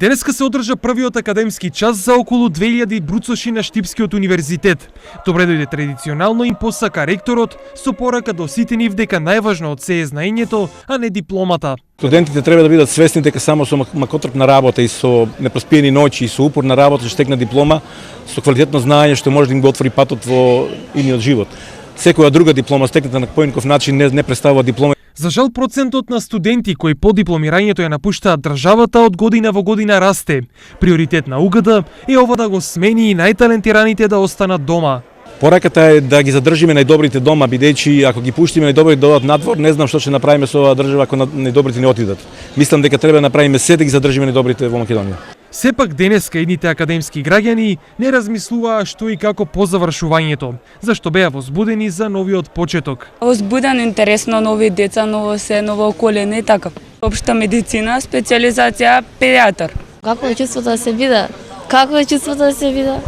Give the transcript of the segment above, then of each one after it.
Денеска се одржа првиот академски час за околу 2000 бруцоши на Штипскиот универзитет. Добре дојде традиционално им посака ректорот со порака до сите нив дека најважно од се е знаењето, а не дипломата. Студентите треба да бидат свесни дека само со макотрпна работа и со непроспиени ноќи и со упорна работа ќе стекнат диплома со квалитетно знаење што може да им го отвори патот во идниот живот. Секоја друга диплома стекната на поинаков начин не представува диплома. За жал, процентот на студенти кои по дипломирањето ја напуштаат државата од година во година расте. Приоритет на УГД е ова да го смени и најталентираните да останат дома. Пораката е да ги задржиме најдобрите дома, бидејќи ако ги пуштиме најдобрите да одат надвор, не знам што ќе направиме со оваа држава ако најдобрите не отидат. Мислам дека треба да направиме се да ги задржиме најдобрите во Македонија. Сепак денеска едните академски граѓани не размислуваа што и како по завршувањето, зашто беа возбудени за новиот почеток. Возбуден, интересно, нови деца, ново се, ново околина и така. Општа медицина, специализација педиатар. Како е чувството да се вида? Како е чувството да се вида?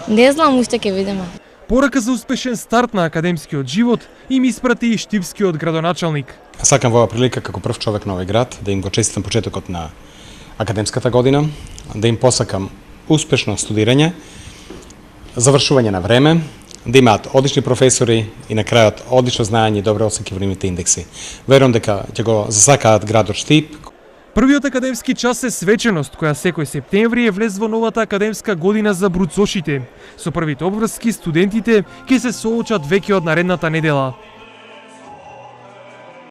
Не знам уште ќе видиме. Порака за успешен старт на академскиот живот им испрати и штипскиот градоначалник. Сакам во оваа прилика како прв човек на овој град да им го честитам почетокот на академската година, да им посакам успешно студирање, завршување на време, да имаат одлични професори и на крајот одлично знаење и добро оценки во нивните индекси. Верувам дека ќе го засакаат градот Штип. Првиот академски час е свеченост која секој септември е влез во новата академска година за бруцошите. Со првите обврски студентите ќе се соочат веќе од наредната недела.